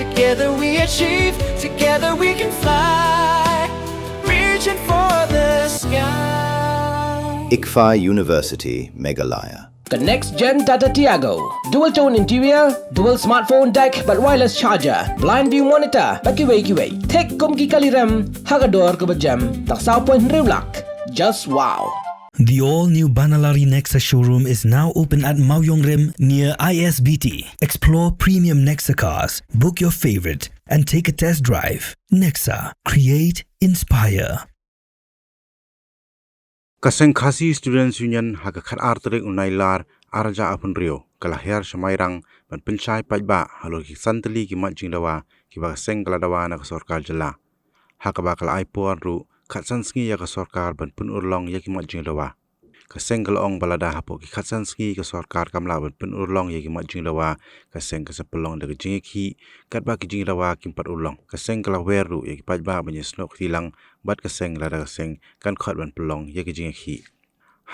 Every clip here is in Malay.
Together we achieve, together we can fly, reaching for the sky. ICFA University, Meghalaya. The next gen Tata Tiago. Dual tone interior, dual smartphone deck but wireless charger, blind view monitor, kiway. Tek kum ki kaliram, hagador ko bajam, tak saw point riulak. Just wow. The all-new Banalari Nexa showroom is now open at Mawyong Rim near ISBT. Explore premium Nexa cars, book your favorite, and take a test drive. Nexa. Create, inspire. Kaseng Khasi Students Union hagakat arterik unailar arja apun rio kalahir semairang ban pencai pajba halo ki santeli ki mat jingdawa ki ba seng kaladawa na kasorkar jela hakaba kala aipon ru khatsanski ya kasorkar ban pun urlong ya ki mat jingdawa kaseng kalong balada hapo ki khatsanski kasorkar kamla ban pun urlong ya ki mat jingdawa kaseng kasapelong de jingki katba ki jingdawa ki pat urlong kaseng kalaweru ya ki pajba ban snok hilang bat kaseng lada kaseng kan khat ban pelong ya ki jingki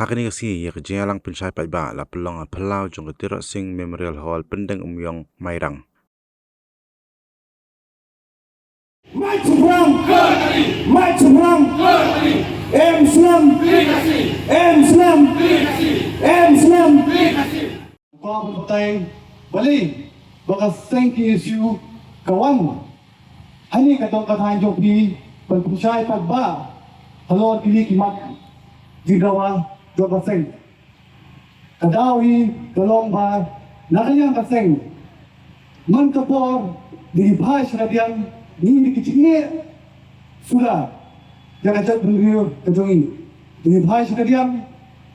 hakani kasi ya ki jingalang pencai pajba la pelong a pelau jong tiro sing memorial hall pendeng umyong mairang Mai Seberang, Mai Seberang, M Islam, M Islam, M Islam. Kau bertanya, balik, bakal sengki isu kawan. Hani katong katahan joki, penpunyai pagba, halor kili kimat, jidawa, joga seng. Kadawi, tolong ba, nakayang kaseng, mantapor, dihibhay sa kadiang, ini kecilnya sudah jangan cat beliau kejongi ini bahaya sekalian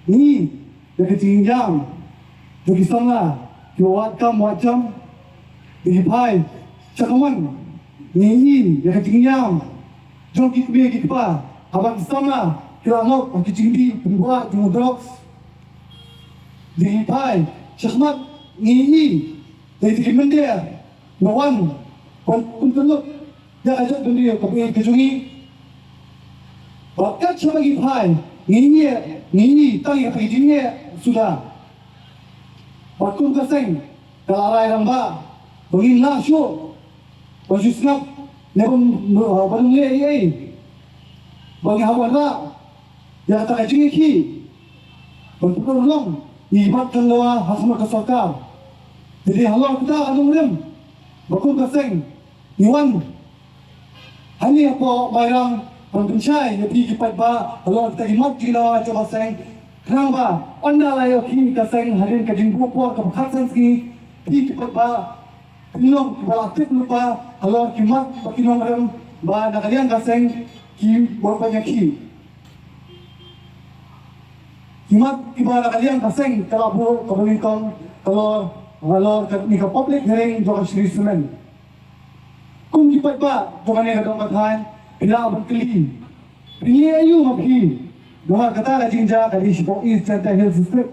ini yang kecilnya jadi sana kiwat macam ini bahaya cakaman ini yang kecilnya jom kita biar kita abang sana kita nak kecil pembuat jumlah ini bahaya cakaman ini dari kementerian nawan untuk yang ajak beliau kejungi bakat sebagai pai ini tangi paginya sudah bakun kaseng kalarai ramba bagi nasyo bagi snap nebun balungle bagi hawara yang tak kejungi ki untuk tolong ibat keluar hasma kesakar jadi halau kita anu lem bakun kaseng niwan Hani apa bayrang pencencai yang kipat ba kalau kita imat gila coba seng kenapa anda layak kini kaseng harin kajing buat ke khasang ski kipat ba pinong balakit lupa kalau kimat pakinong rem ba nakalian kaseng ki buat banyak ki kimat kiba nakalian kaseng kalau bu komunikong kalau ni ke public hearing juga seriusan kung kipat ba jangan yang kadang katahan bila berkeli ini ayu mapi doa kata lagi jinja kali sipok east center hills district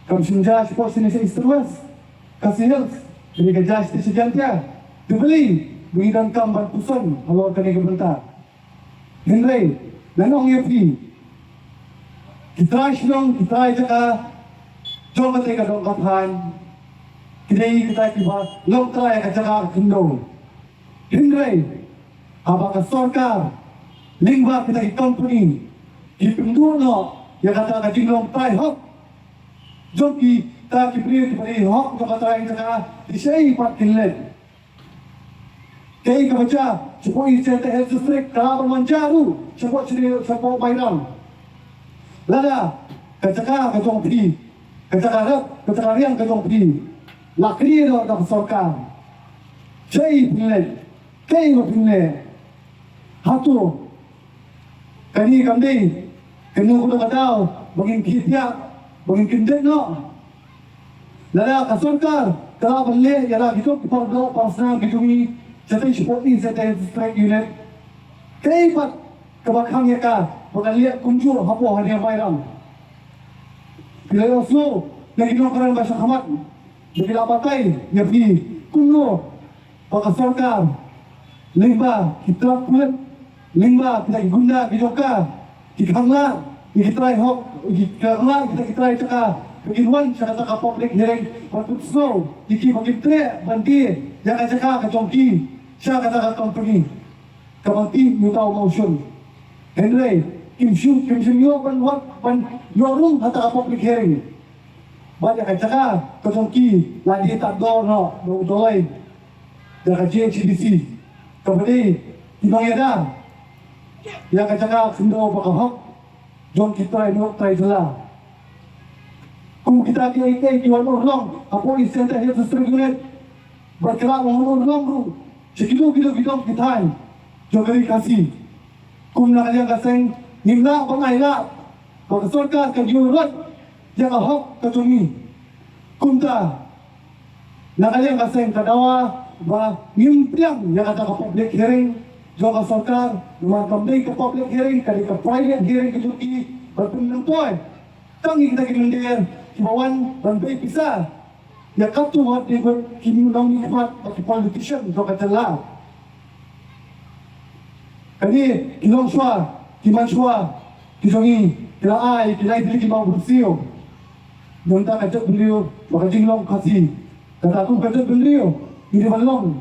kam sinja sipok sini east west kasih hills jadi kerja stesen jantia dibeli berikan kam berpusan kalau kini kebentar Henry nanong yapi kita sinong kita jaga jom mereka kadang katahan kita kiba long try jaga kendong Hindray, apakah sorkar, lingba kita di company, di penduno, yang kata kajinglong tay hok, joki tak kibri kibri hok kata yang kata di sini pat kinlet. Kei kebaca, sepoi cete health district kalau bermanjaru, sepoi bayram. Lada, kata kajong pi, kata yang kajong pi, lakri do tak sorkar, cei kinlet. Kaya mapinle, hatu, kani kambing, kani ko na kadaw, baging kitya, baging kindet no. Lala kasorkar, kala balle, yala gito kipardo pasna gitumi, sa supporting sa strike unit. Kaya pat kabakhang yaka, pagaliya kunjur hapo hanya bayram. Bila oslo, nagino karan ba sa kamat, bila patay, yapi, kuno, pagkasorkar. Lingba kita kulit, lingba kita guna kita hangla, kita try hok, kita hangla kita try cakap, begituan cara cakap public hearing, waktu snow, iki bagi tre banti, yang aja ka jongki siya kata ka company kamati yuta motion Henry kim shim yo ban yorum hata ka public hearing ba ya aja ka jongki lagi tak do no do doi da ka JHDC company tinong yada yang aja ka sindo ba ka hok jong kita ini try jela kung kita kaya iwan urlong apo isenta head district unit bergerak urlong ru sekilo bidong kitain jogari kasi kung nakaliang kaseng nimla pangayla pagkasorka kajurat yang ahok katungi kumta nakaliang kaseng kadawa ba ngimpiang yang ada ka public hearing joga sorkar lumakambay ka public hearing kali ka private hearing kajuti berpenentuan tangi kita kimundir Kibawan bantai pisah. Ya katu hat di kini nong nikmat bagi politician untuk kacala. Kali kilong shua, kiman shua, kisongi, kila ai, kila itu kimau bersio. Nonta kacak beliau, baka jinglong kasih. Kata aku kacak beliau, ini balong.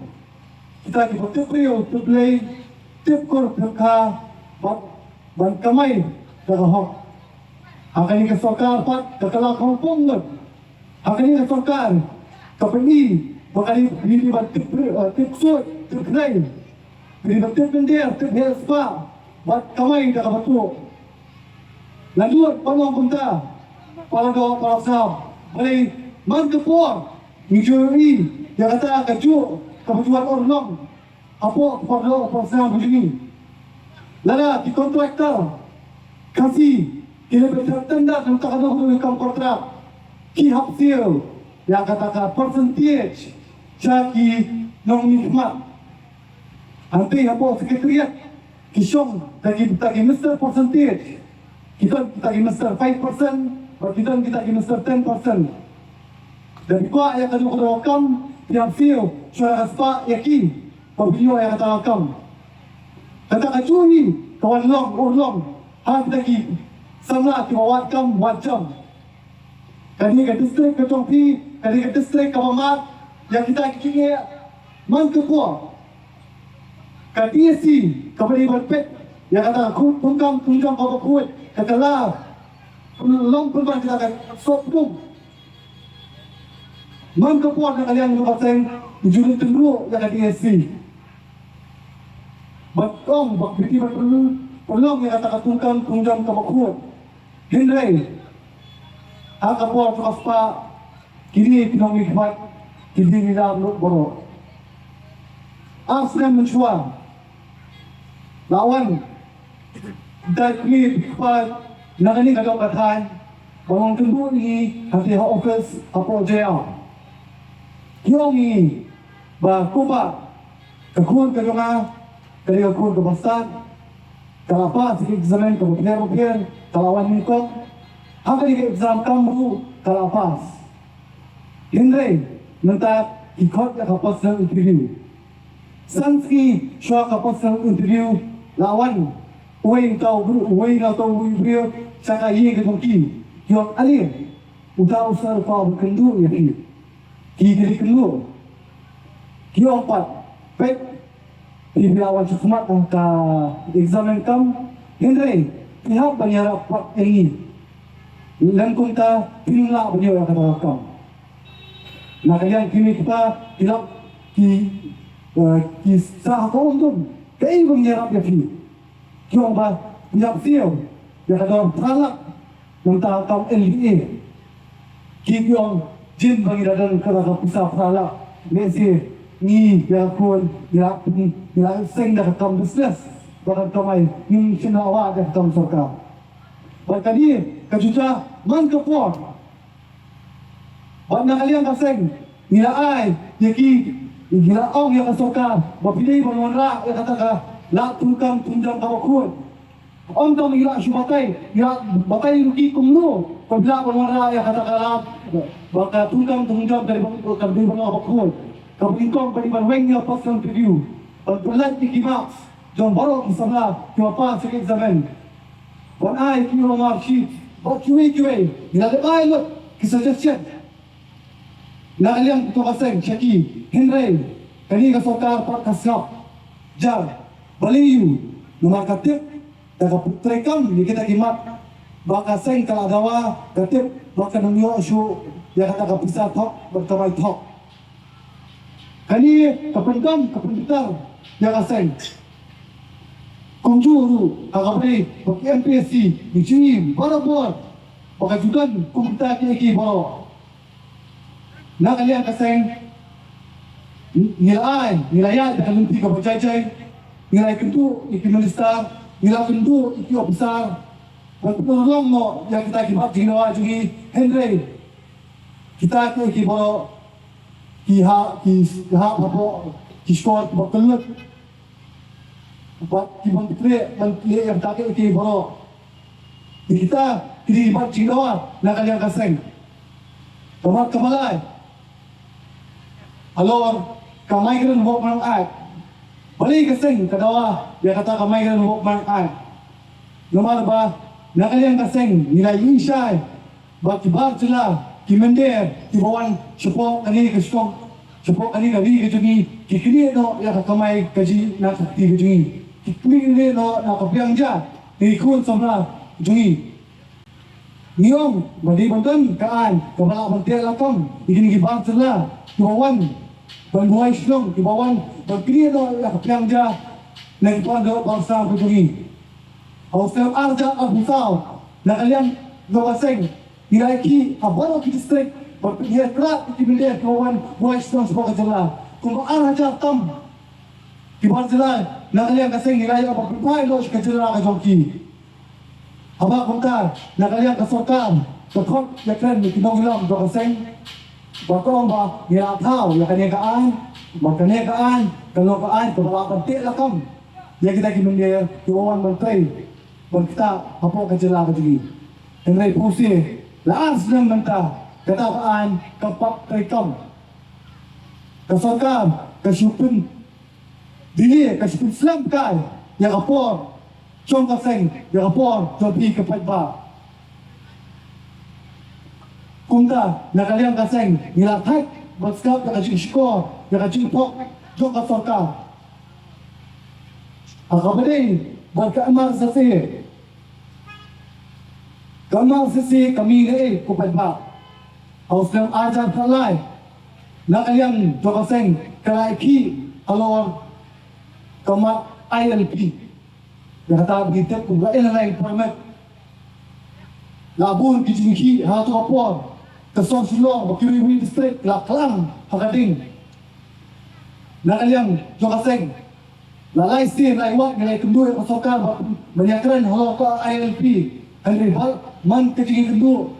Kita dipakai beliau, terplay, tipkor terka, ban kamai, terhok. Akan ini kesorkar pat kekala kampung ngat. Akan ini kesorkar kapeni bakal ini batik tiksut terkait. Ini batik pendir terhespa bat kamai dah batu. Lanjut panong punta. Palago palasam. Balik mantepor. Mijuri yang kata kaju kebutuhan orang. Apa perlu palasam begini. Lada di kontraktor kasih kila bertanda untuk ada hubungan kontrak ki hapsil yang katakan percentage jaki nong nikmat nanti apa sekretariat kisong tagi Mr. percentage kita tagi Mr. 5% kita tagi Mr. 10% dan kuah yang kadu wakam ki hapsil syara aspa yaki pabio yang kata wakam kata kacuni kawan long urlong hak tagi sama kiwawat kam wajam. Kali ke distrik ke Tongpi, kali ke distrik ke Mamat, yang kita kini mangkepua. Kali si kembali berpet, yang kata tunggang kau kuat, kata lah, long perubahan kita akan sopung. Mangkepua dengan kalian berpasang juri tengru yang kali si. Batong, bakti perlu yang kata tunggang kau kuat. Henry, aku buat apa? Kini pinong nikmat, kini nila borok. Asal mencuat, lawan dan kini pat nakani kadang katahan, bangun tunggu ni hati office apa jail. Kiyong ni ba kuba kakun kadang kali kakun kebastan, kalapa sikit zaman kemudian kalawan niko, hanggang di exam kamu kalapas. Henry, nanti ikut ya kapos ng interview. Sanski, siya kapos ng interview, lawan, uwi na tau interview, siya kayi katongki, yung alir, udah usah pa berkendur ya ki, kiri kendur, yung pat, pet, dibilawan sesumat ka exam kamu, Henry. Pihak banyak rapat ini, langkung ta pinula beliau yang kata rakam. Nah kalian kini kita hilap kisah kau untuk kau menyerap ya fi. Kau bah hilap siau yang kata talak yang tak rakam LDA. Kau jin bagi dadan kata pisah talak. Mesti ni yang pun yang seng dah rakam bisnes. Bahkan kamai ini sinawa dah tam sorka. Bahkan ini kajuta mangkepor. Banyak kalian kaseng nila ai yaki nila ong yang sorka. Bapilih bangunra yang kata la tungkang tunjang kabakun. Om tau nila syubatai, nila batai rugi kumno. Pabila bangunra yang kata la baka tungkang tunjang dari kabakun. Kabingkong bagi banwengnya pas ng review. Pagbulat ni Kimax. Jom baru bersama apa sikit zaman. Wan ai kilo marshit, bak cuy. Ina de ai lo, kisah suggestion. Na kalian tu kaseng Shaki, Henry, kani ka sokar pak kasap jar baliyu nomor katip daga putrekam ni kita gimat baka seng kala gawa katip baka nungyo syu ya kata ka pisah thok bertamai thok kani kapendam ya ka seng kunjuru agabri bak MPSC ni barabar baka judan kumita ki baro na kalian ka seng nilai dalam nanti kau berjaya, nilai kentu ikimulistar, nilai kentu ikio besar, berpeluang mo yang kita kibat jinawa juga Henry, kita kibat kiha apa kiskor berkelut, buat kibat menteri yang tak kibat kita kibat jinawa nak kalian kaseng, tomat kemalai, alor kamaikan buat orang ai, balik kaseng kedawa dia kata kamaikan buat orang ai. Nomor ba nak kalian kaseng nilai insai, bagi bar jelah kimender kibawan support kani kesong support kani kali kejungi kikini no ya kamai kaji nak sakti kejungi kikini no nak kapiang ja ikut sama jungi. Niom badi banten kaan kepala menteri lakam ingin kibar jelah kibawan Bantuan Islam di bawah berkiri no yang dia naik pada bangsa begini. Ausel arja Abu Sal nak kalian dua seng nilai ki abang ki distrik berpihak kerat di milik kawan buat Islam sebagai jelah. Kumpa arja tam di bawah jelah nak kalian kaseng nilai apa berpihak lo sekejelah kajoki. Abang kumtar nak kalian kesokan tekok yakran di kinong hilang dua seng. Bakong ba nilataw ya kanikaan kalau kaan kepala pentik lakam ya kita kimendir kiwawan menteri pun kita apa kejela kejegi Henry Pusi laan senang mentah kata kaan kepak terikam kesokam kesyupin dili kesyupin Islam kai yang kapor cong kaseng yang kapor jopi kepat ba Kumta nak kalian kaseng nilai berskap yang kacik skor yang kacik pok jom kasorka akabadi berkamar sesi kami ni kupat ba auslam ajar kalai nak kalian jom kaseng kalai ki alor kamar ILP yang kata begitu kumla lain permit labun kijingki hatu apor Kesong Silong, Bakiriwi Distrik, Laklang, Hakading. Nak kalian, jom kaseng. Lalai sin, lai wak, nilai kendu yang pasokan, menyakran halau ke ILP. Henry Hal, man kecingin kendu.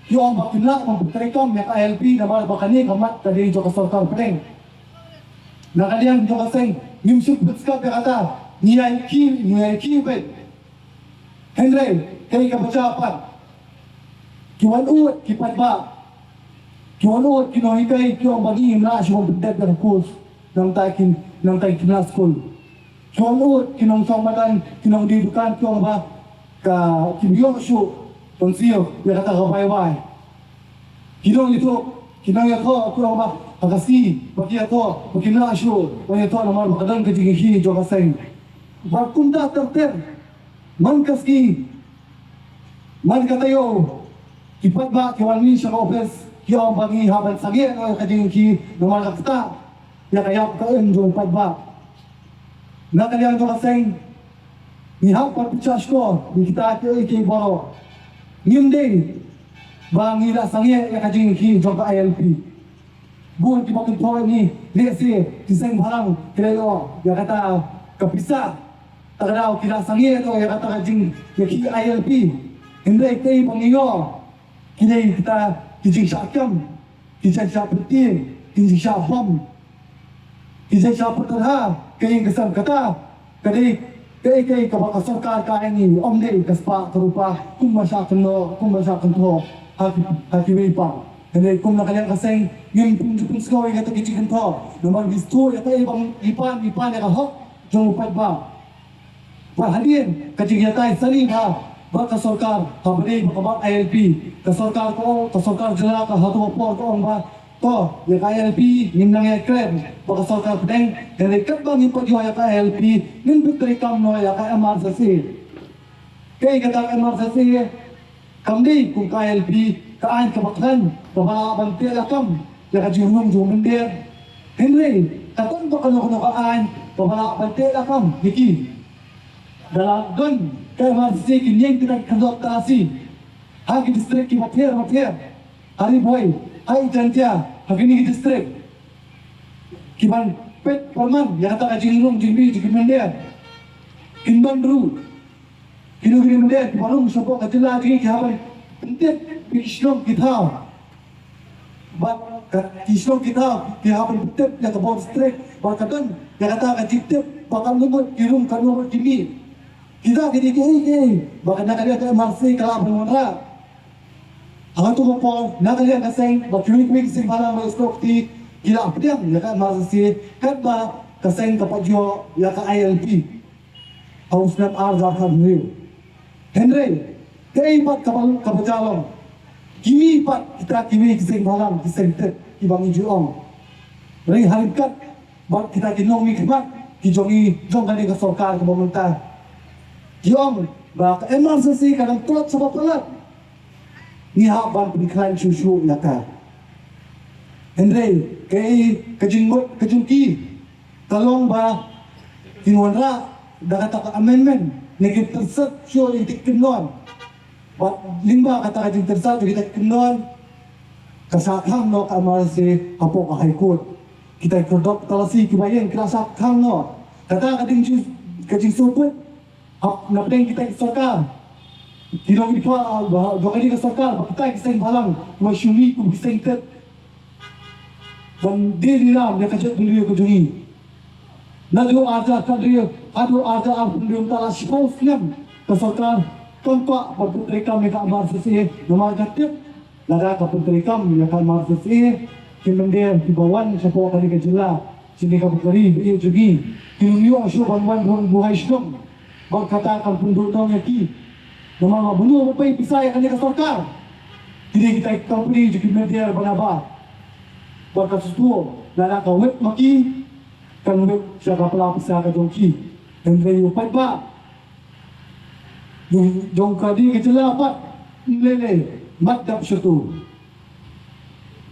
Yung bakinla, memperterikom yang ILP, nama bakani kamat tadi jom pasokan peneng. Nak kalian, jom kaseng. Nimsuk berskap yang kata, nilai ki, bet. Henry, kaya kabaca apa? Kiwan uat kipat ba kiwan uat kinohikay kiwan bagi imla siya bedet dan kurs nang tay kimla school kiwan uat kinong samadan kinong didukan kiwan ba ka kimyo siya tonsiyo ya kata kapay-way kinong ito kiwan ba agasi bagi ito bakimla siya bagi ito naman makadang kajingihi jo kaseng bakunda terter man kaski man katayo kipat ba kiwan ni siya office kiwan bagi haban sagi no kading ki nomor kakta ya kaya kaen jo pat ba na kalian jo kaseng ni hap pat pichas ko ni kita ke baro nimde ba ngira sangi ya kading ki jo ka ILP buat di bakin poin ni lesi diseng barang kilo ya kata kapisa tagadaw kila sangi no ya kata kading ya ki ILP hindi kay pangingo Kini kita kijing syakam, kijing syak penting, kijing syak bom, kijing syak perterha, kijing kesam kata, kadi kapal kasarkar kain ni, om ni kaspa terupa, masya kento, haki wipa. Jadi kum nak kalian kaseng, yung pun sekolah yang kata kijing kento, nomor bistu, kata ipan yang kahok, jom upat ba. Perhatian, kijing yatai sani ba. Baka sorkar, kabadi, bakabat ILP, kasorkar ko, kasorkar jelas, kahatu opor ko, ba, to ya KLP nimnang ya krem baka sarkar pedeng dan dekat bang import yo ya KLP nin bitri kam no ya MRCC kay kata MRCC kamdi kung KLP kaan kabaklan babala bantil akam ya kajunong jumendir Henry katon to kano kaan babala bantil akam niki dalagon kay MRCC kinyeng tidak kadok taasi hagi distrik ki mater hari boy hai jantia hagini distrik kiban pet palman ya kata kajingrung jingbi jikimendia kinban ru kinu mendia kibarung sopo kajila jing kihaban pentit kishlong kitau bat kishlong kitau kihaban pentit ya kabor distrik bakadan ya kata kajitip bakal lumut kirung kanumut jingbi kita kini bakal nak ada MRC kalau bermodal Ang ito po, nakalian kasing bakiwik-wik sing palang mga stok ti kila apdang yaka masasi kat ba kasing kapadyo yaka ILP House ng Arza Hadriyo Henry, kaipat kapajalong kimipat kita kiwik sing palang kising tet ibang ijuong ring halipkat bak kita kinong mikmat kijongi jong kani kasorkar kapamunta Yong, bak MRCC kadang tulat sa papalat ni haban pernikahan susu yaka. Henry, kay kajungki, talong ba kinwanra dakata ka amendment nikitersat syo itik kinon. Ba limba kata kajung tersat itik kinon. Kasakhang no kamarse apo ka high court. Kita kodok talasi kibayen kasakhang no. Kata kading kajing suput hap napeng kita sarkar. Tidak lupa bahawa dia sarkar kita kisah balang masyumi ku kisah tet dan dia dia kacau beliau kejungi. Nalu ada kadria ada beliau tala sipos nem kesarkar tanpa berputri kami ka MRCC nama gatip lara ka putri kami ya ka MRCC kimendia hibawan siapa kali kejela sini ka putri dia jugi kinunyo asyo banwan buhay syom berkatakan penduduk yaki nama bunuh apa pisai kali ka sarkar jadi kita company juga media banaba berkat sesuatu lara ka web maki kan web siapa pelapis ka jongki dan dari upat ba jong kadi kejela apa lele madap syutu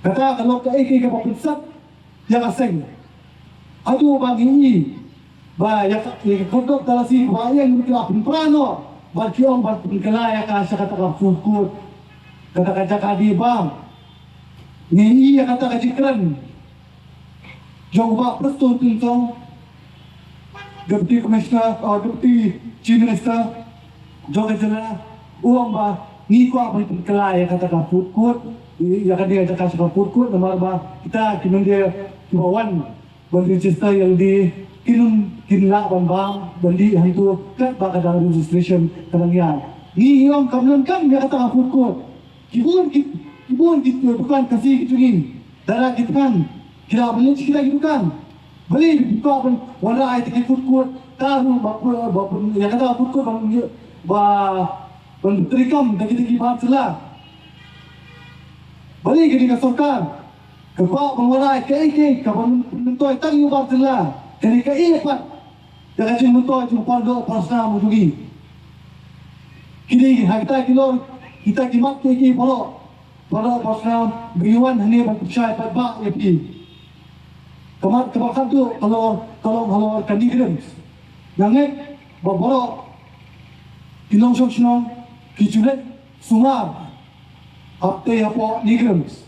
kata kalau ka iki ka papinsat ya kaseng aduh bang ini ba ya kodok talasi ba yang kita prano Bakiong berkelaya ka sa kata fukut kata kaca di bang ni iya kata kajikran jong ba presto tintong deputy commissioner or deputy chief minister jong kajala uang ba ni ko apa berkelaya kata ka fukut iya kan dia kata sa fukut nomor ba kita kinundi kibawan register yang di kinla bambang bandi hantu kat baka dalam registration kanangyan ni yung kamlan kan ya kata fukut kibun gitu bukan kasih gituin darah gitu kan kira beli kita gitu kan beli buka pun wala ay tiket fukut tahu bapun ya kata fukut bang trikam dagi bahas lah beli gini ka sarkar kepa wala ay kay kapan nentoy tang yung bahas lah jadi kaipat jangan cuma tu cuma paldo pasna mujugi kini kita kilo kita kimat kiki polo pasna biwan hani berpercaya pada ya pi kebakan tu kalau kandidat nangek baboro kinong sokshno kijunet sumar apte apo nigrams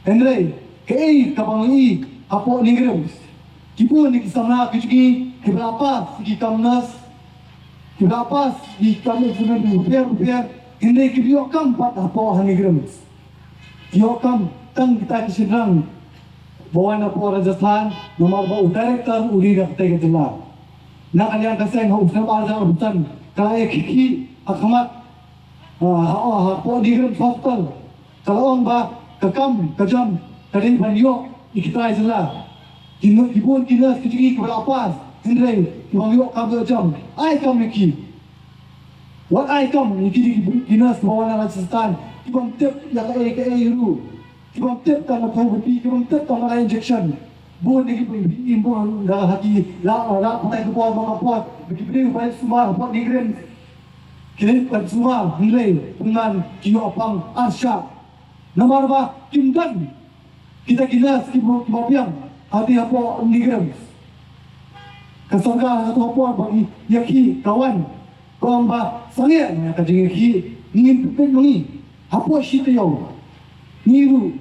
Henry kei kabangi apo nigrams Kipun ni kisana kujugi kiberapa segi kamnas kiberapa segi kamnas sudah rupiah ini kibiokam pat apa hanigrams kiokam tang kita kisinrang bawa na po Rajasthan nomor ba director uli na kita jela na kalian kaseng usam arza urutan kaya kiki akamat po digrams hospital kalau ba kekam kejam tadi banyo kita jela Kibun kinas kecil kebelapas Henry Kibang yuk kabel jam I come Niki What I come Niki kinas bawah Rajasthan Kibang tip yang ke yuru kibang tet tang COVID, kibang tet tang ala injection. Buat lagi imbang dah hati la pakai ke bawah mga pot, begitu baik semua pot nigren. Kini kan semua nilai dengan kino apang arsya. Nomor ba kimdan kita kina kibabiang hati apa nigren. Kasangka satu apa bagi yaki kawan kau ba sangat yang kaji yaki ingin pupin mengi apa sih tu yang niru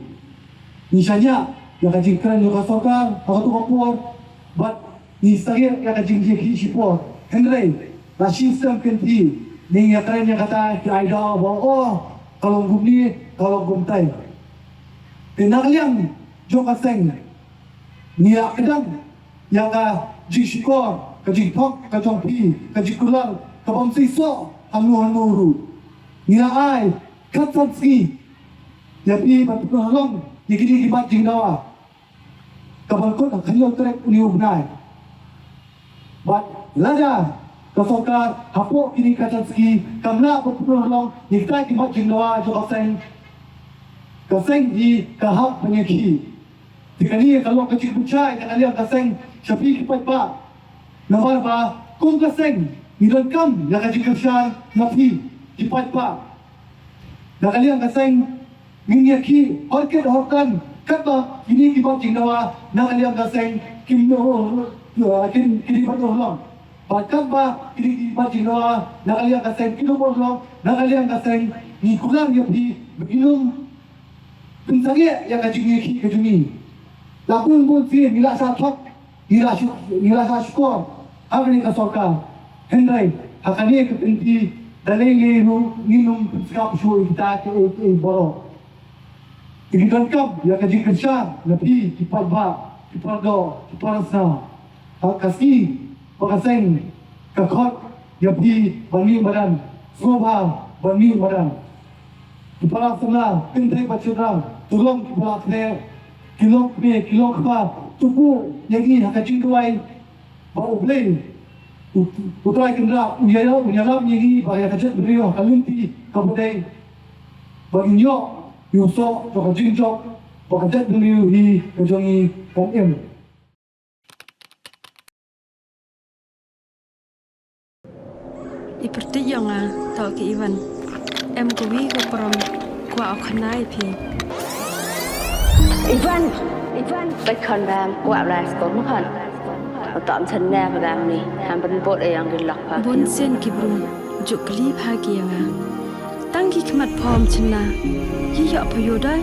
misalnya yang kaji keren juga kasangka apa tu apa but ni sakit yang kaji yaki siapa Henry la sistem kenti ni yang keren yang kata idol bahawa oh kalau gumni kalau gumtai kenalian juga seng ni akadang yang jishikor kajipok kajongpi kajikulang kabam siso anu nila ai katsanski yapi patulong yigidi gibat jingdawa kabalkot kanyo trek uniubnai bat laja kasokar hapo kini katsanski kamna patulong yigtai gibat jingdawa jokaseng kaseng di kahap penyeki tikani kalau kecil bucai kalian kaseng Syafi kipat ba, namar ba, kung kaseng, nilagkam, nakajikap siya, napi, kipat ba. Nakaliang kaseng, minyaki, orkid horkan, kata, ini kipat jingdawa, nakaliang kaseng, kinipat orlong. Bahkan ba, ini kipat jingdawa, nakaliang kaseng, kinumor orlong, nakaliang kaseng, ni kulang yapi, beginum, pinsangye, yang kajingiki kajungi. Lakun pun siya, nila sa tok, nila syukur hari ka sorka Henry hakani ke pinti dalili nginum sikap syukur kita ke boro ikan kap ya kaji kerja lebih cepat ba cepat do cepat sa hakasi pakaseng kakot ya pi bani badan soba bani badan cepat sana pintai bacudang tolong kepala kilok ka tubuh yang ini akan cingkuai bau bleng utrai kendra unyala yang ini bahaya kecil beriyo kalunti kabudai baginyo yuso joko jingjok bakajat beriyo hi kejongi kom Iperti yang tau ke Iwan kuwi ke perom kwa akhanai pi Ivanไปคอนแรมกว่าลายสกอมคันตอนฉันแน่ประดามนี่ทำเป็นบทเองดิหลักพา บนเส้นกิบรุงจุกลีพาเกียงตั้งกี่ขมัดพร้อมชนะยี่หยอกพยได้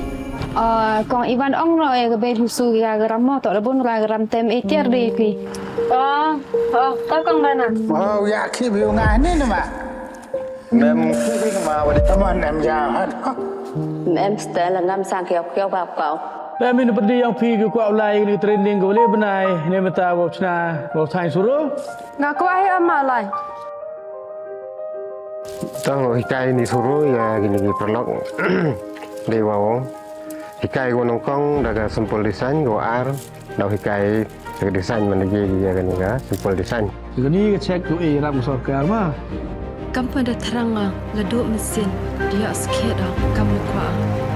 Kong Ivan ong roe ke be husu ya garam mo to lebon ra garam tem etiar de pi ta kong dana ya khi biểu ngài nên mà em khi màวันtâm anh em già hết em ste là ngam sang keo keo bab kau Kami ni pergi yang pergi ke kuat ulai ni training ke boleh benai ni mata bau cina bau sains suruh. Ngaku ai amalai. Tang hikai ni suruh ya gini perlok dewa wong. Hikai go nongkong daga sampul desain go ar dau hikai ke desain mana je ya kan ya sampul desain. Jadi cek tu ram sorkar mah. Kamu dah terang la do mesin dia sikit dah kamu kuat.